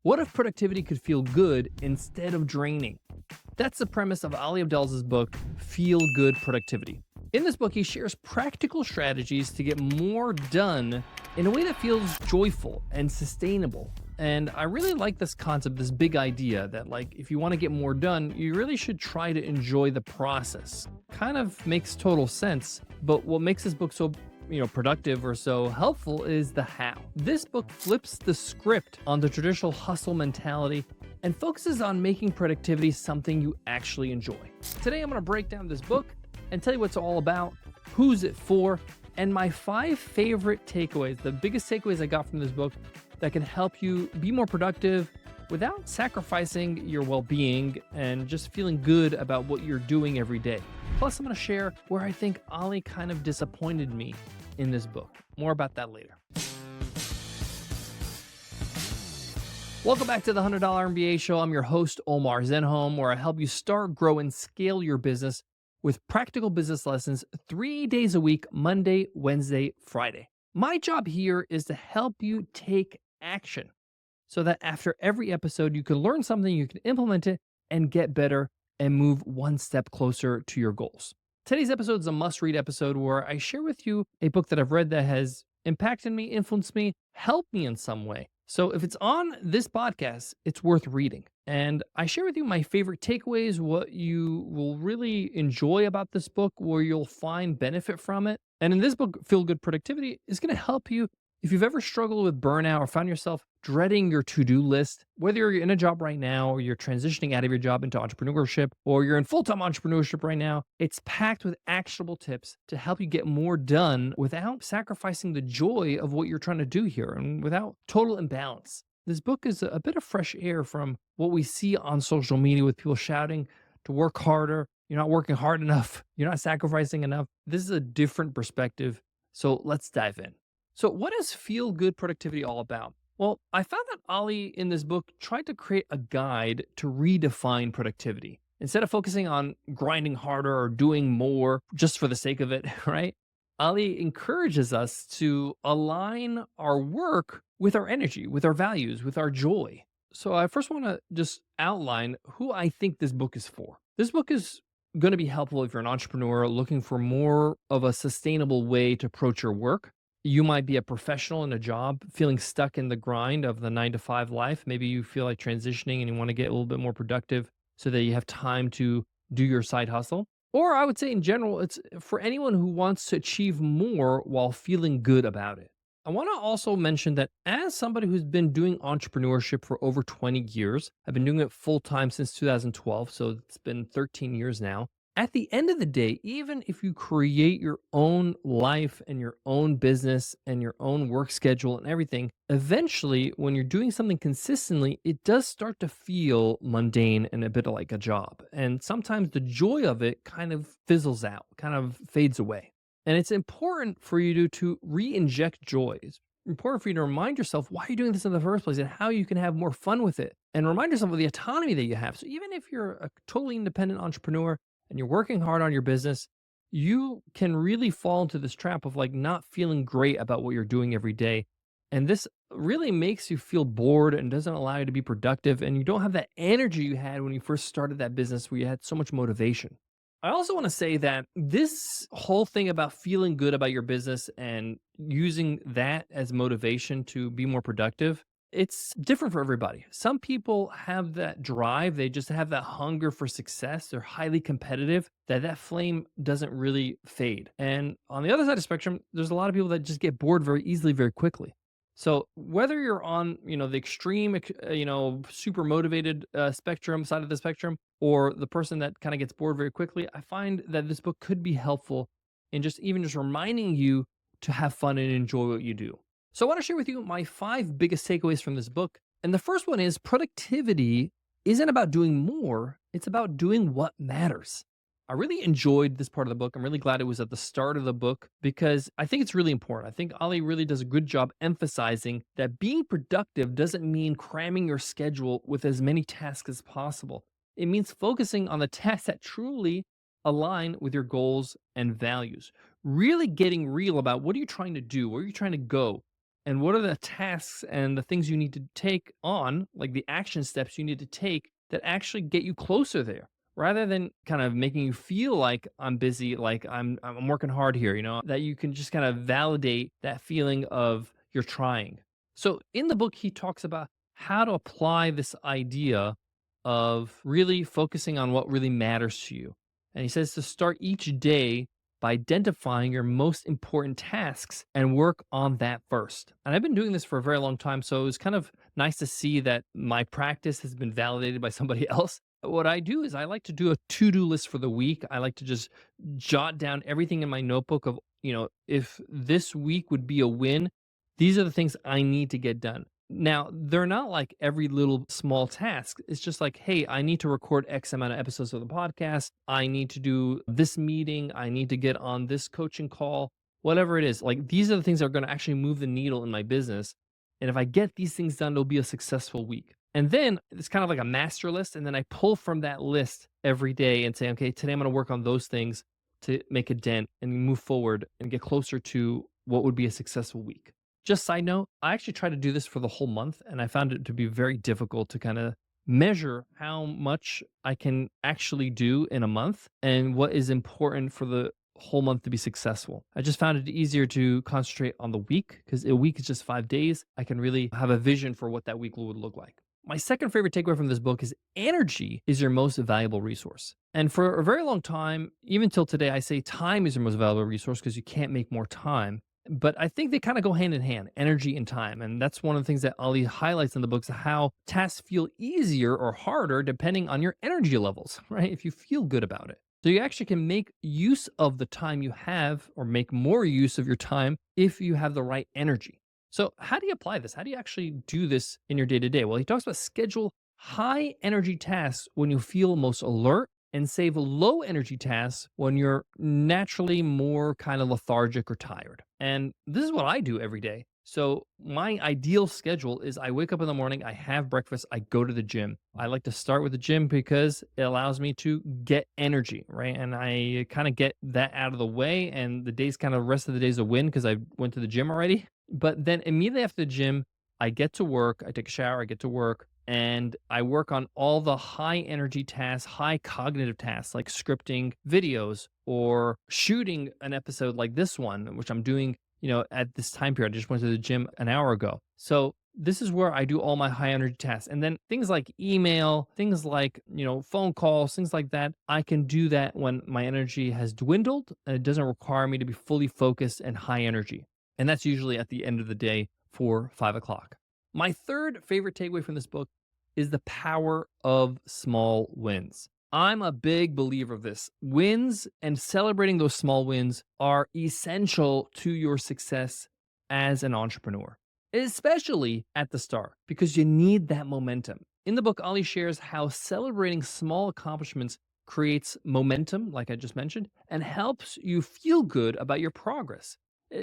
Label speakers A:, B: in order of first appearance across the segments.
A: What if productivity could feel good instead of draining? That's the premise of Ali Abdaal's book, Feel Good Productivity. In this book, he shares practical strategies to get more done in a way that feels joyful and sustainable. And I really like this concept, this big idea that, like, if you want to get more done, you really should try to enjoy the process. Kind of makes total sense, but what makes this book so productive or so helpful is the how. This book flips the script on the traditional hustle mentality and focuses on making productivity something you actually enjoy. Today, I'm going to break down this book and tell you what it's all about, who's it for, and my 5 favorite takeaways, the biggest takeaways I got from this book that can help you be more productive without sacrificing your well-being and just feeling good about what you're doing every day. Plus, I'm going to share where I think Ali kind of disappointed me in this book. More about that later. Welcome back to the $100 MBA Show. I'm your host, Omar Zenhom, where I help you start, grow, and scale your business with practical business lessons 3 days a week, Monday, Wednesday, Friday. My job here is to help you take action so that after every episode, you can learn something, you can implement it, and get better and move one step closer to your goals. Today's episode is a must-read episode where I share with you a book that I've read that has impacted me, influenced me, helped me in some way. So if it's on this podcast, it's worth reading. And I share with you my favorite takeaways, what you will really enjoy about this book, where you'll find benefit from it. And in this book, Feel Good Productivity is going to help you if you've ever struggled with burnout or found yourself dreading your to-do list, whether you're in a job right now or you're transitioning out of your job into entrepreneurship or you're in full-time entrepreneurship right now, it's packed with actionable tips to help you get more done without sacrificing the joy of what you're trying to do here and without total imbalance. This book is a bit of fresh air from what we see on social media with people shouting to work harder. You're not working hard enough. You're not sacrificing enough. This is a different perspective. So let's dive in. So what is Feel Good Productivity all about? Well, I found that Ali in this book tried to create a guide to redefine productivity. Instead of focusing on grinding harder or doing more just for the sake of it, right? Ali encourages us to align our work with our energy, with our values, with our joy. So I first want to just outline who I think this book is for. This book is going to be helpful if you're an entrepreneur looking for more of a sustainable way to approach your work. You might be a professional in a job, feeling stuck in the grind of the 9 to 5 life. Maybe you feel like transitioning and you want to get a little bit more productive so that you have time to do your side hustle. Or I would say in general, it's for anyone who wants to achieve more while feeling good about it. I want to also mention that as somebody who's been doing entrepreneurship for over 20 years, I've been doing it full time since 2012, so it's been 13 years now. At the end of the day, even if you create your own life and your own business and your own work schedule and everything, eventually, when you're doing something consistently, it does start to feel mundane and a bit like a job. And sometimes the joy of it kind of fizzles out, kind of fades away. And it's important for you to re-inject joy. It's important for you to remind yourself why you're doing this in the first place and how you can have more fun with it. And remind yourself of the autonomy that you have. So even if you're a totally independent entrepreneur, and you're working hard on your business, you can really fall into this trap of like not feeling great about what you're doing every day. And this really makes you feel bored and doesn't allow you to be productive. And you don't have that energy you had when you first started that business where you had so much motivation. I also want to say that this whole thing about feeling good about your business and using that as motivation to be more productive, it's different for everybody. Some people have that drive. They just have that hunger for success. They're highly competitive, that flame doesn't really fade. And on the other side of the spectrum, there's a lot of people that just get bored very easily, very quickly. So whether you're on, the extreme, super motivated spectrum side of the spectrum, or the person that kind of gets bored very quickly, I find that this book could be helpful in just reminding you to have fun and enjoy what you do. So I want to share with you my 5 biggest takeaways from this book. And the first one is productivity isn't about doing more. It's about doing what matters. I really enjoyed this part of the book. I'm really glad it was at the start of the book because I think it's really important. I think Ali really does a good job emphasizing that being productive doesn't mean cramming your schedule with as many tasks as possible. It means focusing on the tasks that truly align with your goals and values. Really getting real about what are you trying to do? Where are you trying to go? and what are the tasks and the things you need to take on, like the action steps you need to take that actually get you closer there, rather than kind of making you feel like I'm busy, like I'm working hard here, that you can just kind of validate that feeling of you're trying. So in the book, he talks about how to apply this idea of really focusing on what really matters to you. And he says to start each day by identifying your most important tasks and work on that first. And I've been doing this for a very long time. So it was kind of nice to see that my practice has been validated by somebody else. What I do is I like to do a to do list for the week. I like to just jot down everything in my notebook of, if this week would be a win, these are the things I need to get done. Now, they're not like every little small task. It's just like, hey, I need to record X amount of episodes of the podcast. I need to do this meeting. I need to get on this coaching call, whatever it is. Like, these are the things that are going to actually move the needle in my business. And if I get these things done, it'll be a successful week. And then it's kind of like a master list. And then I pull from that list every day and say, okay, today I'm going to work on those things to make a dent and move forward and get closer to what would be a successful week. Just side note, I actually tried to do this for the whole month, and I found it to be very difficult to kind of measure how much I can actually do in a month and what is important for the whole month to be successful. I just found it easier to concentrate on the week because a week is just 5 days. I can really have a vision for what that week would look like. My second favorite takeaway from this book is energy is your most valuable resource. And for a very long time, even till today, I say time is your most valuable resource because you can't make more time. But I think they kind of go hand in hand, energy and time. And that's one of the things that Ali highlights in the books, how tasks feel easier or harder depending on your energy levels, right? If you feel good about it. So you actually can make use of the time you have or make more use of your time if you have the right energy. So how do you apply this? How do you actually do this in your day to day? Well, he talks about schedule high energy tasks when you feel most alert and save low energy tasks when you're naturally more kind of lethargic or tired. And this is what I do every day. So my ideal schedule is I wake up in the morning, I have breakfast, I go to the gym. I like to start with the gym because it allows me to get energy, right? And I kind of get that out of the way, and the day's kind of rest of the day's a win because I went to the gym already. But then immediately after the gym, I get to work, I take a shower, I get to work, and I work on all the high energy tasks, high cognitive tasks like scripting videos or shooting an episode like this one, which I'm doing, at this time period. I just went to the gym an hour ago. So this is where I do all my high energy tasks. And then things like email, things like, phone calls, things like that, I can do that when my energy has dwindled and it doesn't require me to be fully focused and high energy. And that's usually at the end of the day for 5 o'clock. My third favorite takeaway from this book is the power of small wins. I'm a big believer of this. Wins and celebrating those small wins are essential to your success as an entrepreneur, especially at the start, because you need that momentum. In the book, Ali shares how celebrating small accomplishments creates momentum, like I just mentioned, and helps you feel good about your progress.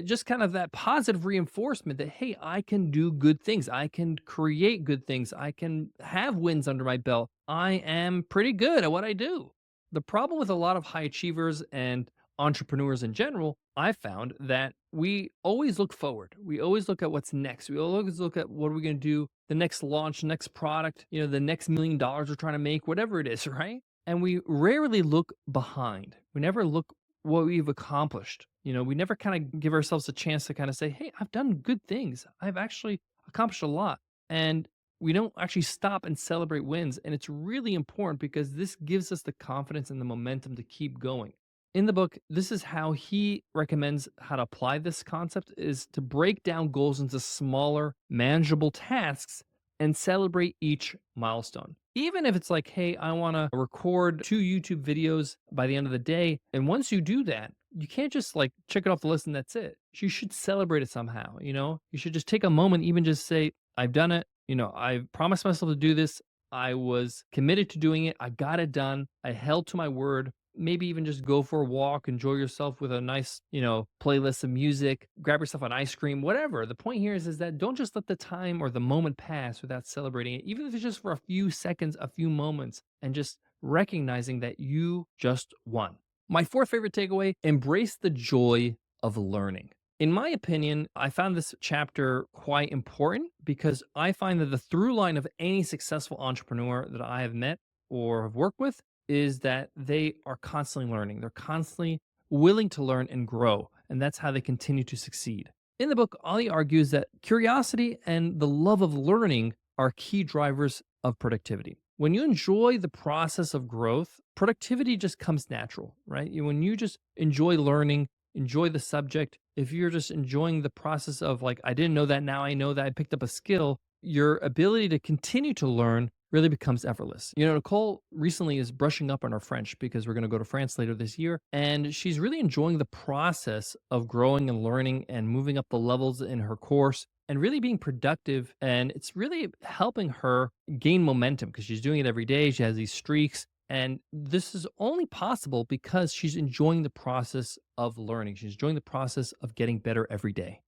A: Just kind of that positive reinforcement that, hey, I can do good things. I can create good things. I can have wins under my belt. I am pretty good at what I do. The problem with a lot of high achievers and entrepreneurs in general, I found that we always look forward. We always look at what's next. We always look at what are we going to do, the next launch, next product, the next $1 million we're trying to make, whatever it is, right? And we rarely look behind. We never look what we've accomplished. We never kind of give ourselves a chance to kind of say, hey, I've done good things. I've actually accomplished a lot. And we don't actually stop and celebrate wins. And it's really important because this gives us the confidence and the momentum to keep going. In the book, this is how he recommends how to apply this concept is to break down goals into smaller, manageable tasks and celebrate each milestone. Even if it's like, hey, I want to record 2 YouTube videos by the end of the day. And once you do that, you can't just like check it off the list and that's it. You should celebrate it somehow. You should just take a moment, even just say, I've done it. I promised myself to do this. I was committed to doing it. I got it done. I held to my word. Maybe even just go for a walk, enjoy yourself with a nice, playlist of music, grab yourself an ice cream, whatever. The point here is that don't just let the time or the moment pass without celebrating it, even if it's just for a few seconds, a few moments, and just recognizing that you just won. My fourth favorite takeaway, embrace the joy of learning. In my opinion, I found this chapter quite important because I find that the through line of any successful entrepreneur that I have met or have worked with is that they are constantly learning. They're constantly willing to learn and grow. And that's how they continue to succeed. In the book, Ali argues that curiosity and the love of learning are key drivers of productivity. When you enjoy the process of growth, productivity just comes natural, right? When you just enjoy learning, enjoy the subject, if you're just enjoying the process of like, I didn't know that, now I know that I picked up a skill, your ability to continue to learn really becomes effortless. Nicole recently is brushing up on her French because we're going to go to France later this year. And she's really enjoying the process of growing and learning and moving up the levels in her course and really being productive. And it's really helping her gain momentum because she's doing it every day. She has these streaks. And this is only possible because she's enjoying the process of learning. She's enjoying the process of getting better every day.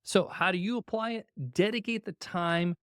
A: So, how do you apply it? Dedicate the time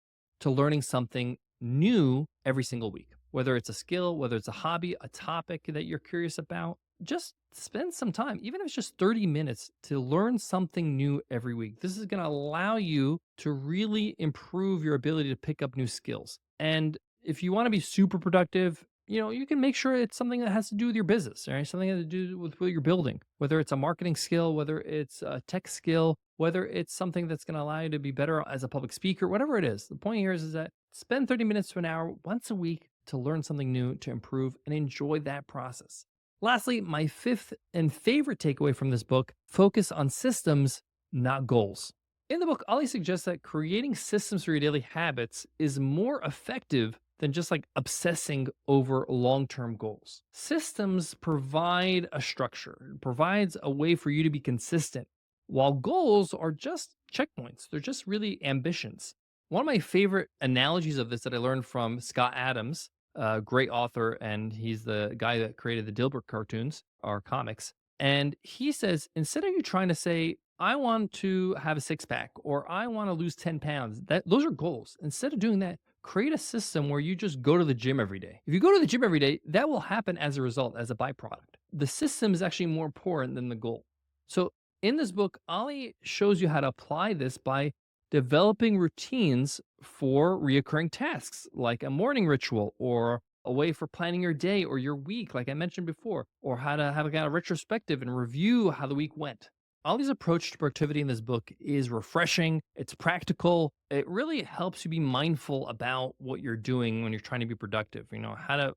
A: to learning something new every single week, whether it's a skill, whether it's a hobby, a topic that you're curious about. Just spend some time, even if it's just 30 minutes, to learn something new every week. This is going to allow you to really improve your ability to pick up new skills. And if you want to be super productive, you can make sure it's something that has to do with your business, right? Something that has to do with what you're building, whether it's a marketing skill, whether it's a tech skill, whether it's something that's going to allow you to be better as a public speaker, whatever it is. The point here is that spend 30 minutes to an hour once a week to learn something new, to improve, and enjoy that process. Lastly, my fifth and favorite takeaway from this book: focus on systems, not goals. In the book, Ali suggests that creating systems for your daily habits is more effective than just like obsessing over long-term goals. Systems provide a structure, it provides a way for you to be consistent, while goals are just checkpoints. They're just really ambitions. One of my favorite analogies of this that I learned from Scott Adams, a great author, and he's the guy that created the Dilbert cartoons or comics. And he says, instead of you trying to say, I want to have a six pack or I want to lose 10 pounds, those are goals. Instead of doing that, create a system where you just go to the gym every day. If you go to the gym every day, that will happen as a result, as a byproduct. The system is actually more important than the goal. So in this book, Ali shows you how to apply this by developing routines for reoccurring tasks, like a morning ritual or a way for planning your day or your week, like I mentioned before, or how to have a kind of retrospective and review how the week went. Ollie's approach to productivity in this book is refreshing. It's practical. It really helps you be mindful about what you're doing when you're trying to be productive, how to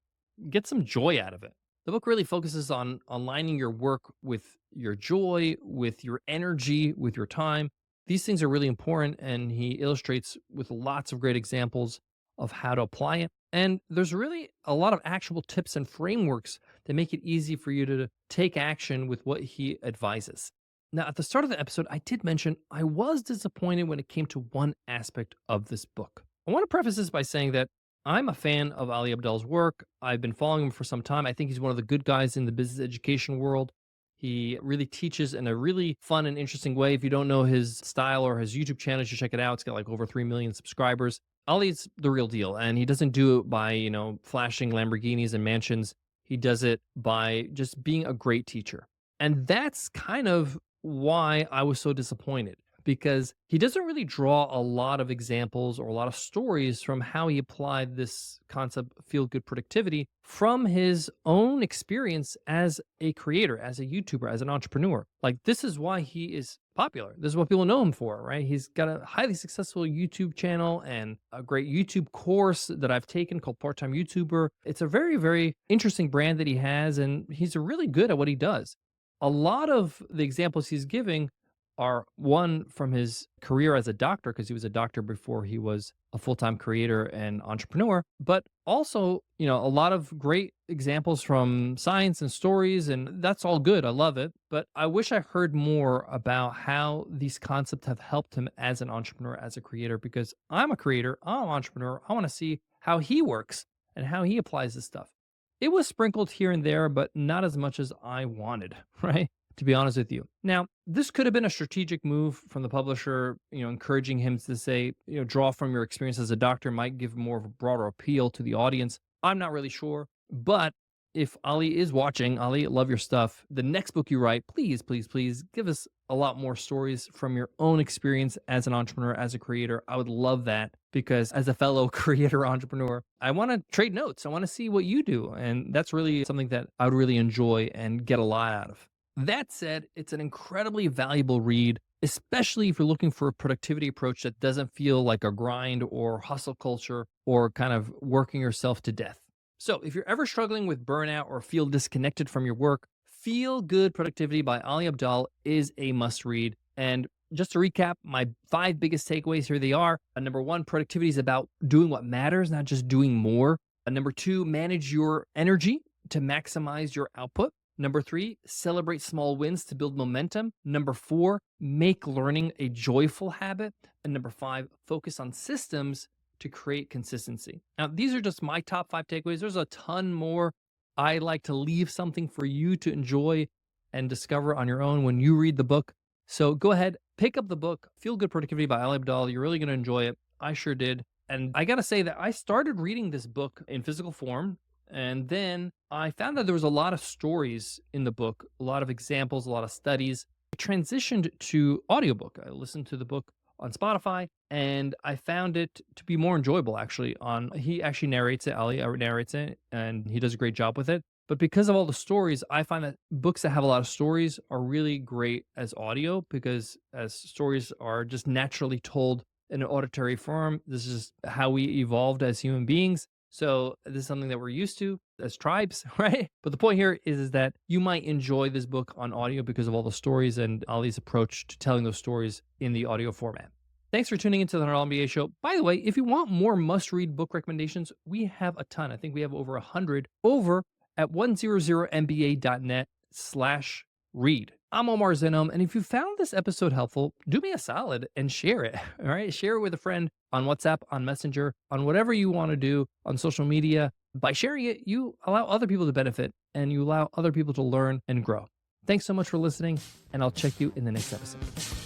A: get some joy out of it. The book really focuses on aligning your work with your joy, with your energy, with your time. These things are really important, and he illustrates with lots of great examples of how to apply it. And there's really a lot of actual tips and frameworks that make it easy for you to take action with what he advises. Now, at the start of the episode, I did mention I was disappointed when it came to one aspect of this book. I want to preface this by saying that I'm a fan of Ali Abdaal's work. I've been following him for some time. I think he's one of the good guys in the business education world. He really teaches in a really fun and interesting way. If you don't know his style or his YouTube channel, you should check it out. It's got like over 3 million subscribers. Ali's the real deal, and he doesn't do it by, flashing Lamborghinis and mansions. He does it by just being a great teacher. And that's kind of why I was so disappointed, because he doesn't really draw a lot of examples or a lot of stories from how he applied this concept of feel good productivity from his own experience as a creator, as a YouTuber, as an entrepreneur. Like, this is why he is popular. This is what people know him for, right? He's got a highly successful YouTube channel and a great YouTube course that I've taken called Part-Time YouTuber. It's a very, very interesting brand that he has, and he's really good at what he does. A lot of the examples he's giving are, one, from his career as a doctor, because he was a doctor before he was a full-time creator and entrepreneur, but also, a lot of great examples from science and stories, and that's all good. I love it. But I wish I heard more about how these concepts have helped him as an entrepreneur, as a creator, because I'm a creator, I'm an entrepreneur. I want to see how he works and how he applies this stuff. It was sprinkled here and there, but not as much as I wanted, right? To be honest with you. Now, this could have been a strategic move from the publisher, encouraging him to say, draw from your experience as a doctor might give more of a broader appeal to the audience. I'm not really sure, but if Ali is watching, Ali, love your stuff. The next book you write, please, please, please give us a lot more stories from your own experience as an entrepreneur, as a creator. I would love that because as a fellow creator entrepreneur, I want to trade notes. I want to see what you do. And that's really something that I would really enjoy and get a lot out of. That said, it's an incredibly valuable read, especially if you're looking for a productivity approach that doesn't feel like a grind or hustle culture or kind of working yourself to death. So, if you're ever struggling with burnout or feel disconnected from your work, Feel Good Productivity by Ali Abdaal is a must read. And just to recap, my 5 biggest takeaways here they are. Number 1, productivity is about doing what matters, not just doing more. Number 2, manage your energy to maximize your output. Number 3, celebrate small wins to build momentum. Number 4, make learning a joyful habit. And number 5, focus on systems to create consistency. Now, these are just my top 5 takeaways. There's a ton more. I like to leave something for you to enjoy and discover on your own when you read the book. So go ahead, pick up the book, Feel Good Productivity by Ali Abdaal. You're really going to enjoy it. I sure did. And I got to say that I started reading this book in physical form. And then I found that there was a lot of stories in the book, a lot of examples, a lot of studies. I transitioned to audiobook. I listened to the book on Spotify, and I found it to be more enjoyable actually. He actually narrates it, Ali narrates it, and he does a great job with it. But because of all the stories, I find that books that have a lot of stories are really great as audio because as stories are just naturally told in an auditory form. This is how we evolved as human beings. So this is something that we're used to as tribes, right? But the point here is that you might enjoy this book on audio because of all the stories and Ali's approach to telling those stories in the audio format. Thanks for tuning into the $100 MBA Show. By the way, if you want more must-read book recommendations, we have a ton. I think we have over 100 over at 100mba.net/read. I'm Omar Zenhom, and if you found this episode helpful, do me a solid and share it, all right? Share it with a friend on WhatsApp, on Messenger, on whatever you want to do on social media. By sharing it, you allow other people to benefit, and you allow other people to learn and grow. Thanks so much for listening, and I'll check you in the next episode.